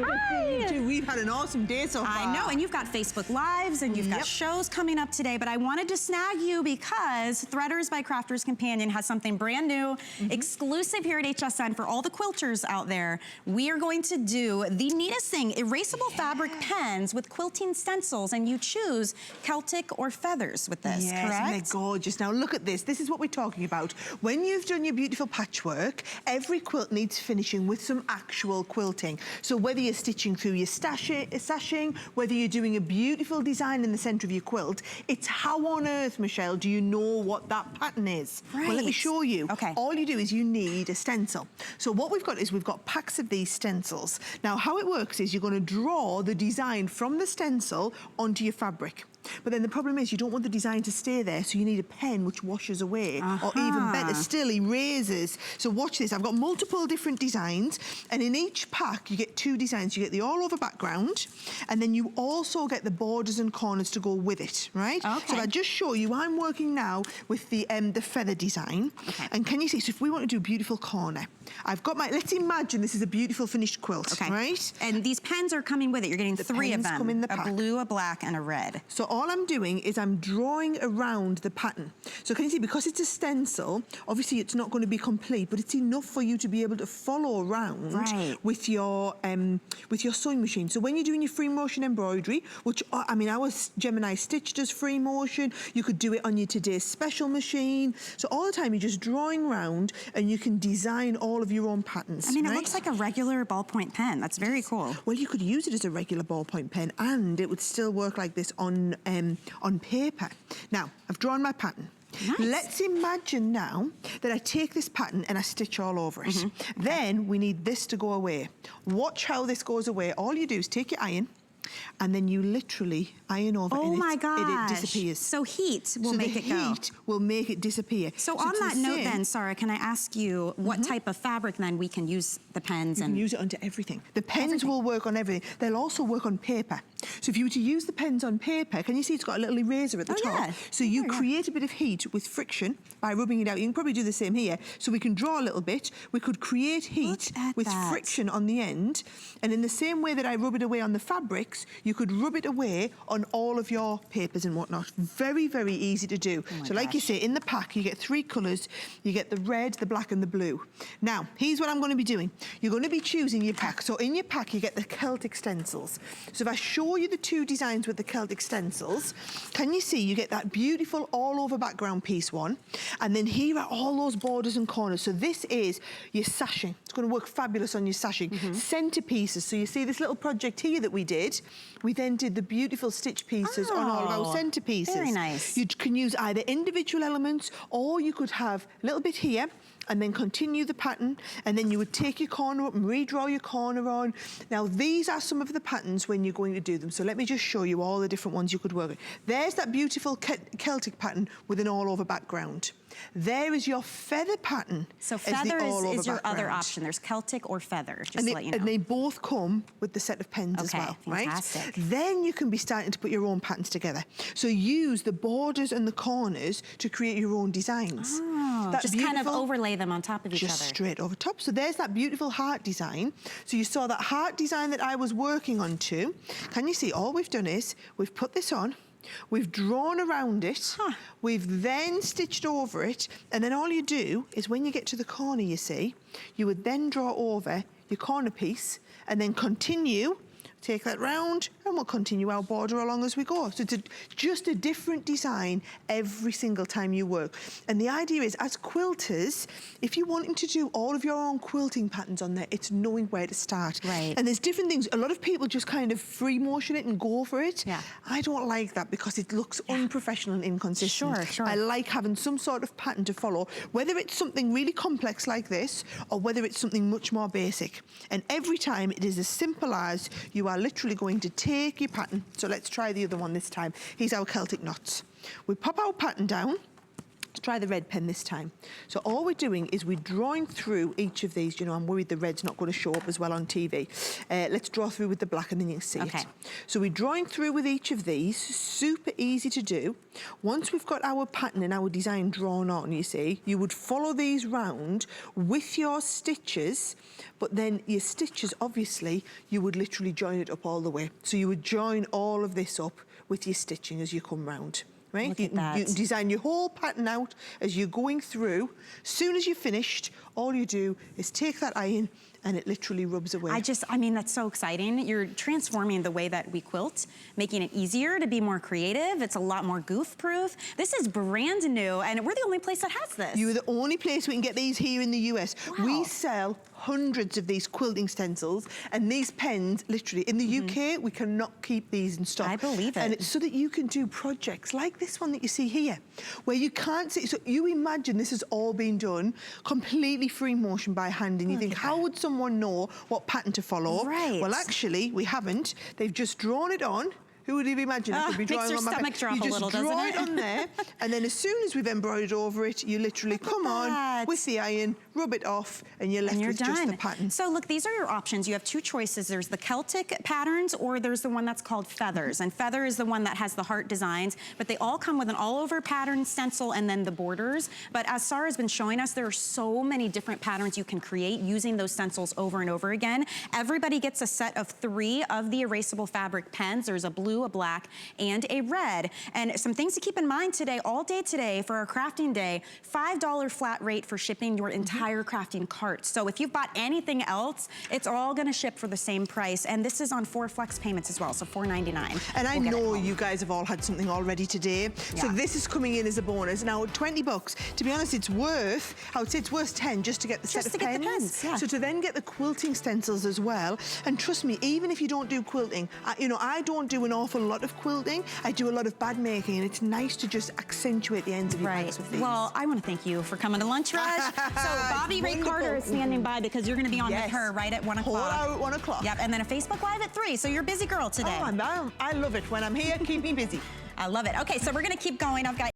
to see you too. We've had an awesome day so far. I know, and you've got Facebook Lives and you've got shows coming up today, but I wanted to snag you because Threaders by Crafters Companion has something brand new, exclusive here at HSN for all the quilters out there. We are going to do the neatest thing, erasable fabric pens with quilting stencils, and you choose Celtic or feathers with this, correct? And they're gorgeous. Now look at this. This is what we're talking about. When you've done your beautiful patchwork, every quilt needs finishing with some actual quilting. So whether you're stitching through your sashing, whether you're doing a beautiful design in the center of your quilt, it's how on earth, Michelle, do you know what that pattern is? Right. Well, let me show you. Okay. All you do is you need a stencil. So what we've got is we've got packs of these stencils. Now how it works is you're going to draw the design from the stencil onto your fabric. But then the problem is you don't want the design to stay there, so you need a pen which washes away, or even better still, erases. So watch this. I've got multiple different designs, and in each pack you get 2 designs. You get the all-over background, and then you also get the borders and corners to go with it, right? Okay. So I just show you, I'm working now with the feather design. Okay. And can you see, so if we want to do a beautiful corner, I've got my, let's imagine this is a beautiful finished quilt, right? And these pens are coming with it. You're getting 3 of them. Come in the pack. A blue, a black, and a red. So all I'm doing is I'm drawing around the pattern. So can you see, because it's a stencil, obviously it's not going to be complete, but it's enough for you to be able to follow around with your sewing machine. So when you're doing your free motion embroidery, which, I mean, our Gemini Stitch does free motion, you could do it on your Today's Special machine. So all the time you're just drawing around and you can design all of your own patterns. I mean, it looks like a regular ballpoint pen. That's very cool. Well, you could use it as a regular ballpoint pen and it would still work like this on paper. Now, I've drawn my pattern. Nice. Let's imagine now that I take this pattern and I stitch all over it. Then we need this to go away. Watch how this goes away. All you do is take your iron and then you literally iron over and it disappears. So heat will make it go. So the heat will make it disappear. So on that note then, Sarah, can I ask you what type of fabric then we can use the pens and... You can use it onto everything. The pens will work on everything. They'll also work on paper. So if you were to use the pens on paper, can you see it's got a little eraser at the top? Yeah. So you create a bit of heat with friction by rubbing it out. You can probably do the same here. So we can draw a little bit. We could create heat with friction on the end. And in the same way that I rub it away on the fabrics, you could rub it away on all of your papers and whatnot. Very, very easy to do. So like you say, in the pack, you get 3 colours. You get the red, the black and the blue. Now, here's what I'm going to be doing. You're going to be choosing your pack. So in your pack, you get the Celtic Stencils. So if I show you the 2 designs with the Celtic Stencils, can you see you get that beautiful all-over background piece one, and then here are all those borders and corners. So this is your sashing. It's going to work fabulous on your sashing. Centerpieces. So you see this little project here that we did. We then did the beautiful stitch pieces on all of our centerpieces. Very nice. You can use either individual elements, or you could have a little bit here and then continue the pattern, and then you would take your corner up and redraw your corner on. Now these are some of the patterns when you're going to do them. So let me just show you all the different ones you could work with. There's that beautiful Celtic pattern with an all-over background. There is your feather pattern. So feather is your other option. There's Celtic or feather, just to let you know. And they both come with the set of pens as well, fantastic. Right? Then you can be starting to put your own patterns together. So use the borders and the corners to create your own designs. Just kind of overlay them on top of each other. Just straight over top. So there's that beautiful heart design. So you saw that heart design that I was working on too. Can you see all we've done is we've put this on, we've drawn around it, we've then stitched over it, and then all you do is when you get to the corner, you see, you would then draw over your corner piece and then continue, take that round, and we'll continue our border along as we go. So it's just a different design every single time you work. And the idea is, as quilters, if you're wanting to do all of your own quilting patterns on there, it's knowing where to start. Right. And there's different things. A lot of people just kind of free motion it and go for it. Yeah. I don't like that because it looks unprofessional and inconsistent. Sure. I like having some sort of pattern to follow, whether it's something really complex like this or whether it's something much more basic. And every time it is as simple as you are literally going to take your pattern. So let's try the other one this time. Here's our Celtic Knots. We pop our pattern down, try the red pen this time. So all we're doing is we're drawing through each of these. You know, I'm worried the red's not going to show up as well on TV. Let's draw through with the black and then you can see it. So we're drawing through with each of these, super easy to do. Once we've got our pattern and our design drawn on, you see, you would follow these round with your stitches, but then your stitches, obviously, you would literally join it up all the way. So you would join all of this up with your stitching as you come round. Right? You can design your whole pattern out as you're going through. Soon as you're finished, all you do is take that iron and it literally rubs away. I mean, that's so exciting. You're transforming the way that we quilt, making it easier to be more creative. It's a lot more goof-proof. This is brand new, and we're the only place that has this. You're the only place we can get these here in the US. Wow. We sell hundreds of these quilting stencils, and these pens, literally, in the UK, we cannot keep these in stock. I believe it. And it's so that you can do projects like this one that you see here, where you can't see, so you imagine this has all been done completely free motion by hand, and you think, how would someone know what pattern to follow? Right. Well, actually, we haven't. They've just drawn it on. Who would have imagined I could be drawing on my pen? Makes your stomach drop a little, doesn't it? You just draw it on there, and then as soon as we've embroidered over it, you literally come on with the iron, rub it off, and you're left with just the pattern. So look, these are your options. You have two choices. There's the Celtic patterns, or there's the one that's called Feathers. And Feather is the one that has the heart designs, but they all come with an all-over pattern stencil and then the borders. But as Sarah's been showing us, there are so many different patterns you can create using those stencils over and over again. Everybody gets a set of 3 of the erasable fabric pens. There's a blue, a black, and a red. And some things to keep in mind today, all day today for our crafting day, $5 flat rate for shipping your entire crafting cart. So if you've bought anything else, it's all gonna ship for the same price. And this is on 4 flex payments as well, so $4.99. And I know you guys have all had something already today. So this is coming in as a bonus. Now, $20, to be honest, it's worth, I would say it's worth 10 just to get the set of pens. So to then get the quilting stencils as well. And trust me, even if you don't do quilting, you know, I don't do an awful lot of quilting. I do a lot of bag making, and it's nice to just accentuate the ends of your bags with these. Well, I want to thank you for coming to Lunch Rush. So Bobby Ray Carter is standing by because you're going to be on with her right at 1 o'clock. Whole hour at 1 o'clock. Yep, and then a Facebook Live at 3. So you're a busy girl today. Oh, I love it. When I'm here, keep me busy. I love it. Okay, so we're going to keep going. I've got